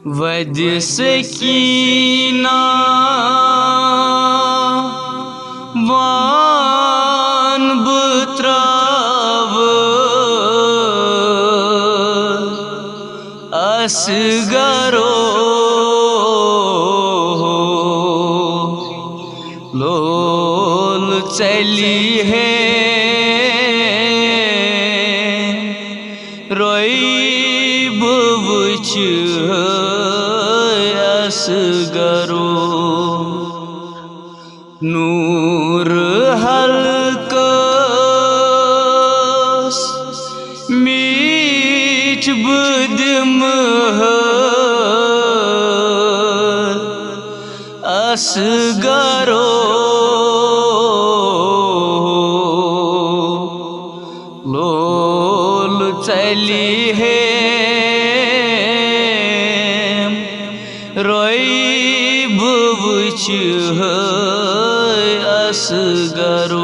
वद सकीना वान बुत्राव असगरो लोल चली है रोई बुच असगरो नूर हल्कस मीठ बुदम असगरो लोल चली है रोई बुच असगरो।